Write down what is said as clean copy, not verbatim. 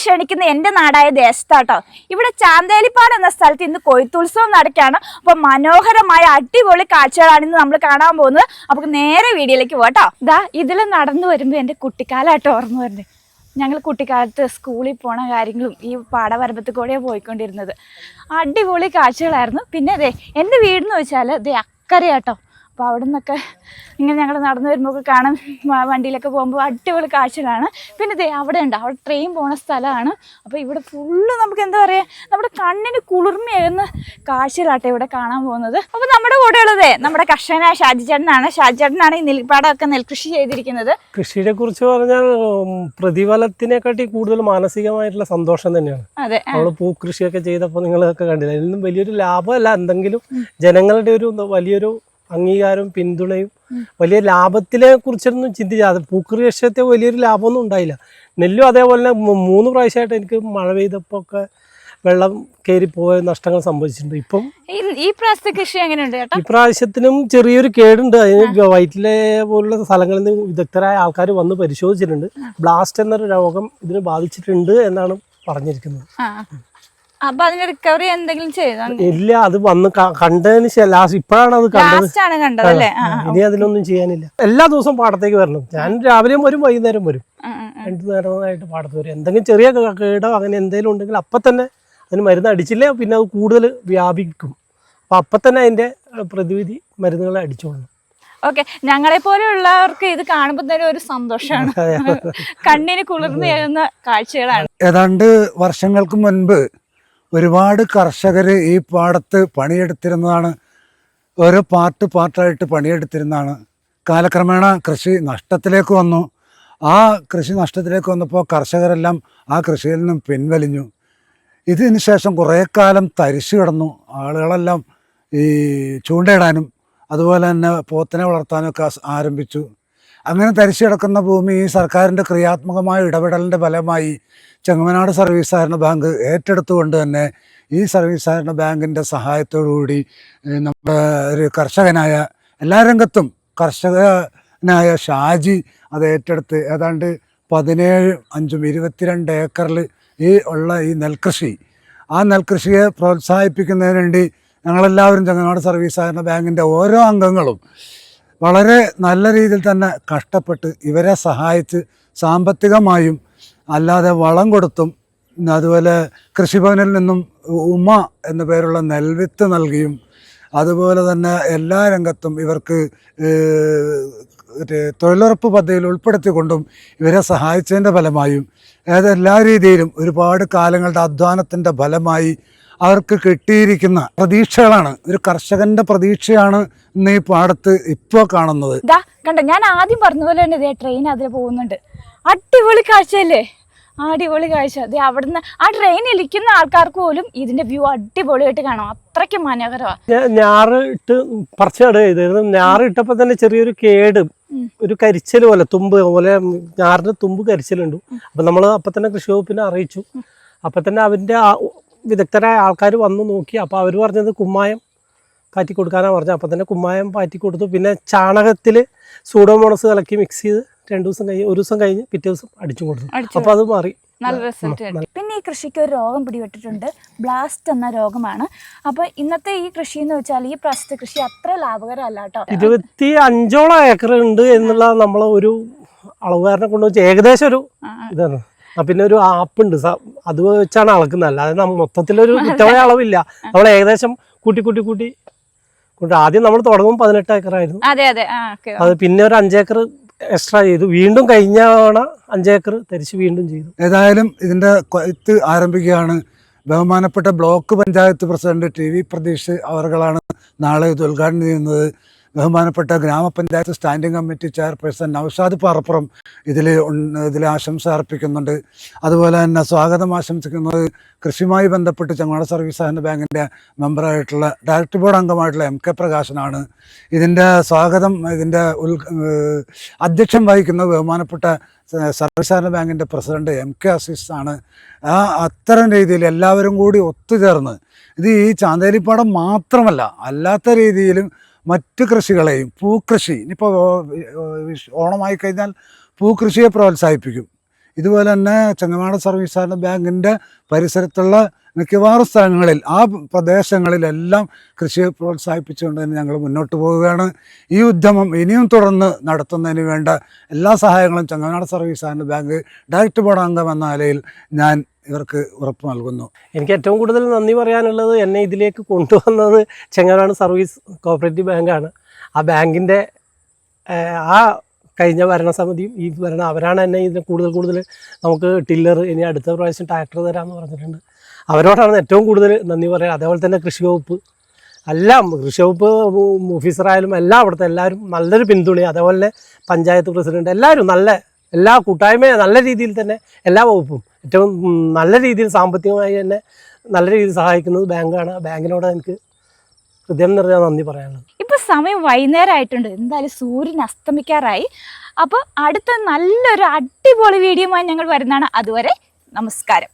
ക്ഷണിക്കുന്ന എൻ്റെ നാടായ ദേശത്താട്ടോ. ഇവിടെ ചാന്തേലിപ്പാട് എന്ന സ്ഥലത്ത് ഇന്ന് കൊയ്ത്തുത്സവം നടക്കുകയാണ്. അപ്പോൾ മനോഹരമായ അടിപൊളി കാഴ്ചകളാണ് ഇന്ന് നമ്മൾ കാണാൻ പോകുന്നത്. അപ്പോൾ നേരെ വീഡിയോയിലേക്ക് പോട്ടോ. ഇതാ ഇതിൽ നടന്നു വരുമ്പോൾ എൻ്റെ കുട്ടിക്കാലമായിട്ട് ഓർമ്മ വരുന്നത്. ഞങ്ങൾ കുട്ടിക്കാലത്ത് സ്കൂളിൽ പോണ കാര്യങ്ങളും ഈ പാടവരമ്പത്ത് കൂടെയാണ് പോയിക്കൊണ്ടിരുന്നത്. അടിപൊളി കാഴ്ചകളായിരുന്നു. പിന്നെ അതെ എൻ്റെ വീടെന്ന് വെച്ചാൽ ഇതേ അക്കരയാട്ടോ. അപ്പോൾ അവിടെ നിന്നൊക്കെ ഇങ്ങനെ ഞങ്ങൾ നടന്നു വരുമ്പോൾ ഒക്കെ കാണാൻ വണ്ടിയിലൊക്കെ പോകുമ്പോൾ അടിപൊളി കാഴ്ചകളാണ്. പിന്നെ ഇതേ അവിടെ ഉണ്ട്, അവിടെ ട്രെയിൻ പോണ സ്ഥലമാണ്. അപ്പോൾ ഇവിടെ ഫുള്ള് നമുക്ക് എന്താ പറയുക, നമ്മുടെ കണ്ണിന് കുളിർമയാകുന്ന കാഴ്ചകളാട്ടെ ഇവിടെ കാണാൻ പോകുന്നത്. അപ്പോൾ നമ്മുടെ കൂടെ ഉള്ളതേ നമ്മുടെ കർഷകനായ ഷാജിച്ചേട്ടനാണ്. ഷാജിച്ചേട്ടനാണ് ഈ നെൽപ്പാടമൊക്കെ നെൽകൃഷി ചെയ്തിരിക്കുന്നത്. കൃഷിയെ കുറിച്ച് പറഞ്ഞാൽ പ്രതിഫലത്തിനെക്കാട്ടി കൂടുതൽ മാനസികമായിട്ടുള്ള സന്തോഷം തന്നെയാണ്. അതെ, നമ്മള് പൂക്കൃഷിയൊക്കെ ചെയ്തപ്പോൾ നിങ്ങളൊക്കെ കണ്ടില്ല, ഇതിനും വലിയൊരു ലാഭമല്ല, എന്തെങ്കിലും ജനങ്ങളുടെ ഒരു വലിയൊരു അംഗീകാരവും പിന്തുണയും വലിയ ലാഭത്തിനെ കുറിച്ചൊന്നും ചിന്തിച്ചാൽ പൂക്കൃഷിയത്തെ വലിയൊരു ലാഭമൊന്നും ഉണ്ടായില്ല. നെല്ലും അതേപോലെ തന്നെ 3 പ്രാവശ്യമായിട്ട് എനിക്ക് മഴ പെയ്തപ്പോൾ ഒക്കെ വെള്ളം കയറിപ്പോയ നഷ്ടങ്ങൾ സംഭവിച്ചിട്ടുണ്ട്. ഇപ്പം ഈ പ്രാവശ്യത്തെ കൃഷി എങ്ങനെയുണ്ട് ചേട്ടാ? ഈ പ്രാവശ്യത്തിനും ചെറിയൊരു കേടുണ്ട്. അതിന് വയറ്റിലെ പോലുള്ള സ്ഥലങ്ങളിൽ നിന്ന് വിദഗ്ധരായ ആൾക്കാർ വന്ന് പരിശോധിച്ചിട്ടുണ്ട്. ബ്ലാസ്റ്റ് എന്നൊരു രോഗം ഇതിന് ബാധിച്ചിട്ടുണ്ട് എന്നാണ് പറഞ്ഞിരിക്കുന്നത്. അപ്പൊ അതിന് റിക്കവറി എന്തെങ്കിലും ചെയ്തോ? ഇല്ല, അത് വന്ന് കണ്ടതിന് ശേഷം ഇപ്പോഴാണ് അത് കണ്ടത്. ഇനി അതിനൊന്നും ചെയ്യാനില്ല. എല്ലാ ദിവസവും പാടത്തേക്ക് വരണം. ഞാൻ രാവിലെയും വരും, വൈകുന്നേരം വരും. 2 നേരമായിട്ട് പാടത്ത് വരും. എന്തെങ്കിലും ചെറിയ കേടോ അങ്ങനെ എന്തെങ്കിലും ഉണ്ടെങ്കിൽ അപ്പം തന്നെ അതിന് മരുന്ന് അടിച്ചില്ലേ പിന്നെ അത് കൂടുതൽ വ്യാപിക്കും. അപ്പം തന്നെ അതിൻ്റെ പ്രതിവിധി മരുന്നുകളെ അടിച്ചോളണം. ഓക്കെ, ഞങ്ങളെ പോലെയുള്ളവർക്ക് ഇത് കാണുമ്പോൾ തന്നെ ഒരു സന്തോഷമാണ്. കണ്ണിന് കുളിർമയാകുന്ന കാഴ്ചകളാണ്. ഏതാണ്ട് വർഷങ്ങൾക്ക് മുൻപ് ഒരുപാട് കർഷകർ ഈ പാടത്ത് പണിയെടുത്തിരുന്നതാണ്. ഓരോ പാർട്ടായിട്ട് പണിയെടുത്തിരുന്നതാണ്. കാലക്രമേണ കൃഷി നഷ്ടത്തിലേക്ക് വന്നു. ആ കൃഷി നഷ്ടത്തിലേക്ക് വന്നപ്പോൾ കർഷകരെല്ലാം ആ കൃഷിയിൽ നിന്നും പിൻവലിഞ്ഞു. ഇതിന് ശേഷം കുറേ കാലം തരിശു കിടന്നു. ആളുകളെല്ലാം ഈ ചൂണ്ടയിടാനും അതുപോലെ തന്നെ പോത്തിനെ വളർത്താനൊക്കെ ആരംഭിച്ചു. അങ്ങനെ തരിശു കിടക്കുന്ന ഭൂമി ഈ സർക്കാരിൻ്റെ ക്രിയാത്മകമായ ഇടപെടലിൻ്റെ ഫലമായി ചെങ്ങമനാട് സർവീസ് സഹകരണ ബാങ്ക് ഏറ്റെടുത്തുകൊണ്ട് തന്നെ ഈ സർവീസ് സഹകരണ ബാങ്കിൻ്റെ സഹായത്തോടുകൂടി നമ്മുടെ ഒരു കർഷകനായ എല്ലാ രംഗത്തും കർഷകനായ ഷാജി അത് ഏറ്റെടുത്ത് ഏതാണ്ട് 17-5-22 ഏക്കറിൽ ഈ നെൽകൃഷി, ആ നെൽകൃഷിയെ പ്രോത്സാഹിപ്പിക്കുന്നതിന് വേണ്ടി ഞങ്ങളെല്ലാവരും ചെങ്ങമനാട് സർവീസ് സഹകരണ ബാങ്കിൻ്റെ ഓരോ അംഗങ്ങളും വളരെ നല്ല രീതിയിൽ തന്നെ കഷ്ടപ്പെട്ട് ഇവരെ സഹായിച്ച് സാമ്പത്തികമായും അല്ലാതെ വളം കൊടുത്തും അതുപോലെ കൃഷിഭവനിൽ നിന്നും ഉമ എന്ന പേരുള്ള നെൽവിത്ത് നൽകിയും അതുപോലെ തന്നെ എല്ലാ രംഗത്തും ഇവർക്ക് തൊഴിലുറപ്പ് പദ്ധതിയിൽ ഉൾപ്പെടുത്തിക്കൊണ്ടും ഇവരെ സഹായിച്ചതിൻ്റെ ഫലമായും എല്ലാ രീതിയിലും ഒരുപാട് കാലങ്ങളുടെ അധ്വാനത്തിൻ്റെ ഫലമായി അവർക്ക് കിട്ടിയിരിക്കുന്ന പ്രതീക്ഷകളാണ്. ഒരു കർഷകന്റെ പ്രതീക്ഷയാണ് ഇന്ന് ഈ പാടത്ത് ഇപ്പോൾ കാണുന്നത്. കണ്ടോ, ഞാൻ ആദ്യം പറഞ്ഞ പോലെ തന്നെ ഇതേ ട്രെയിൻ അതിൽ പോകുന്നുണ്ട്. അടിപൊളി കാഴ്ചയല്ലേ? അടിപൊളി കാഴ്ച. അതെ, അവിടുന്ന് ആ ട്രെയിൻ ഇരിക്കുന്ന ആൾക്കാർക്ക് പോലും ഇതിന്റെ വ്യൂ അടിപൊളിയായിട്ട് കാണാം. അത്രയ്ക്ക് മനോഹരമാണ്. ഞാറ് ഇട്ട് പറിച്ചട ചെയ്തിരുന്നു. ഞാറ് ഇട്ടപ്പോൾ തന്നെ ചെറിയൊരു കേട്, ഒരു കരിച്ചൽ പോലെ, തുമ്പ് പോലെ ഞാറിന്റെ തുമ്പ് കരിച്ചലുണ്ട്. അപ്പൊ നമ്മൾ അപ്പം തന്നെ കൃഷി വകുപ്പിനെ അറിയിച്ചു. അപ്പം തന്നെ അവന്റെ വിദഗ്ധരായ ആൾക്കാർ വന്ന് നോക്കി. അപ്പോൾ അവർ പറഞ്ഞത് കുമ്മായം പാറ്റി കൊടുക്കാനാണ് പറഞ്ഞത്. അപ്പം തന്നെ കുമ്മായം പാറ്റി കൊടുത്തു. പിന്നെ ചാണകത്തിൽ സൂഡോമോണസ് കലക്കി മിക്സ് ചെയ്ത് 2 ദിവസം കഴിഞ്ഞ്, 1 ദിവസം കഴിഞ്ഞ് പിറ്റേ ദിവസം അടിച്ചു കൊടുത്തു. അപ്പോൾ അത് മാറി. നല്ല റിസൾട്ട്. പിന്നെ ഈ കൃഷിക്ക് ഒരു രോഗം പിടിപെട്ടിട്ടുണ്ട്. ബ്ലാസ്റ്റ് എന്ന രോഗമാണ്. അപ്പോൾ ഇന്നത്തെ ഈ കൃഷി എന്ന് വെച്ചാൽ ഈ പ്രാവശ്യത്തെ കൃഷി അത്ര ലാഭകരമല്ല കേട്ടോ. 25 ഏക്കർ ഉണ്ട് എന്നുള്ള നമ്മളെ ഒരു അളവുകാരനെ കൊണ്ടുവച്ച് ഏകദേശം ഒരു ഇതാണ്. പിന്നെ ഒരു ആപ്പ് ഉണ്ട്, അത് വെച്ചാണ് അളക്കുന്നത്. അല്ലാതെ മൊത്തത്തിലൊരു കൃത്യമായ അളവില്ല. നമ്മൾ ഏകദേശം കൂട്ടി ആദ്യം നമ്മൾ തുടങ്ങുമ്പോൾ 18 ഏക്കറായിരുന്നു. അത് പിന്നെ ഒരു 5 ഏക്കർ എക്സ്ട്രാ ചെയ്തു. വീണ്ടും കഴിഞ്ഞ 5 ഏക്കർ തിരിച്ച് വീണ്ടും ചെയ്തു. ഏതായാലും ഇതിൻ്റെ കൊയ്ത്ത് ആരംഭിക്കുകയാണ്. ബഹുമാനപ്പെട്ട block panchayat president TV Pratheesh അവർകളാണ് നാളെ ഇത് ഉദ്ഘാടനം ചെയ്യുന്നത്. ബഹുമാനപ്പെട്ട grama panchayat standing committee chairperson Naushad Parappuram ഇതിൽ ആശംസ അർപ്പിക്കുന്നുണ്ട്. അതുപോലെ തന്നെ സ്വാഗതം ആശംസിക്കുന്നത് കൃഷിയുമായി ബന്ധപ്പെട്ട് ചെങ്ങമനാട് സർവീസ് സഹകരണ ബാങ്കിൻ്റെ മെമ്പറായിട്ടുള്ള ഡയറക്ടർ ബോർഡ് അംഗമായിട്ടുള്ള MK പ്രകാശനാണ്. ഇതിൻ്റെ സ്വാഗതം അധ്യക്ഷം വഹിക്കുന്നത് ബഹുമാനപ്പെട്ട സർവീസ് സഹകരണ ബാങ്കിൻ്റെ പ്രസിഡന്റ് MK അസീസ് ആണ്. അത്തരം രീതിയിൽ എല്ലാവരും കൂടി ഒത്തുചേർന്ന് ഇത് ഈ ചാന്തേലിപ്പാടം മാത്രമല്ല അല്ലാത്ത രീതിയിലും മറ്റ് കൃഷികളെയും പൂക്കൃഷി, ഇനിയിപ്പോൾ ഓണമായി കഴിഞ്ഞാൽ പൂക്കൃഷിയെ പ്രോത്സാഹിപ്പിക്കും. ഇതുപോലെ തന്നെ ചെങ്ങമാട് സർവീസ് സഹകരണ ബാങ്കിൻ്റെ പരിസരത്തുള്ള മിക്കവാറും സ്ഥലങ്ങളിൽ ആ പ്രദേശങ്ങളിലെല്ലാം കൃഷിയെ പ്രോത്സാഹിപ്പിച്ചുകൊണ്ട് തന്നെ ഞങ്ങൾ മുന്നോട്ട് പോവുകയാണ്. ഈ ഉദ്യമം ഇനിയും തുടർന്ന് നടത്തുന്നതിന് വേണ്ട എല്ലാ സഹായങ്ങളും ചെങ്ങമാട് സർവീസ് സഹകരണ ബാങ്ക് ഡയറക്ടർ ബോർഡ് അംഗം എന്ന നിലയിൽ ഞാൻ ഇവർക്ക് ഉറപ്പ് നൽകുന്നു. എനിക്ക് ഏറ്റവും കൂടുതൽ നന്ദി പറയാനുള്ളത് എന്നെ ഇതിലേക്ക് കൊണ്ടുവന്നത് ചെങ്ങനാട് സർവീസ് കോഓപ്പറേറ്റീവ് ബാങ്കാണ്. ആ ബാങ്കിൻ്റെ ആ കഴിഞ്ഞ ഭരണസമിതിയും ഈ അവരാണ് എന്നെ ഇതിന് കൂടുതൽ നമുക്ക് ടില്ലർ ഇനി അടുത്ത പ്രാവശ്യം ട്രാക്ടർ തരാമെന്ന് പറഞ്ഞിട്ടുണ്ട്. അവരോടാണ് ഏറ്റവും കൂടുതൽ നന്ദി പറയുക. അതേപോലെ തന്നെ കൃഷി വകുപ്പ് എല്ലാം, കൃഷി വകുപ്പ് ഓഫീസറായാലും എല്ലാം അവിടുത്തെ എല്ലാവരും നല്ലൊരു പിന്തുണ, അതേപോലെ തന്നെ പഞ്ചായത്ത് പ്രസിഡന്റ് എല്ലാവരും എല്ലാ കൂട്ടായ്മയും നല്ല രീതിയിൽ തന്നെ എല്ലാ വകുപ്പും ഏറ്റവും നല്ല രീതിയിൽ സാമ്പത്തികമായി തന്നെ നല്ല രീതിയിൽ സഹായിക്കുന്നത് ബാങ്കാണ്. ബാങ്കിനോട് എനിക്ക് ഹൃദയം നിറഞ്ഞ നന്ദി പറയാനുള്ളത്. ഇപ്പൊ സമയം വൈകുന്നേരം ആയിട്ടുണ്ട്, എന്തായാലും സൂര്യൻ അസ്തമിക്കാറായി. അപ്പോൾ അടുത്ത നല്ലൊരു അടിപൊളി വീഡിയോയുമായി ഞങ്ങൾ വരുന്നതാണ്. അതുവരെ നമസ്കാരം.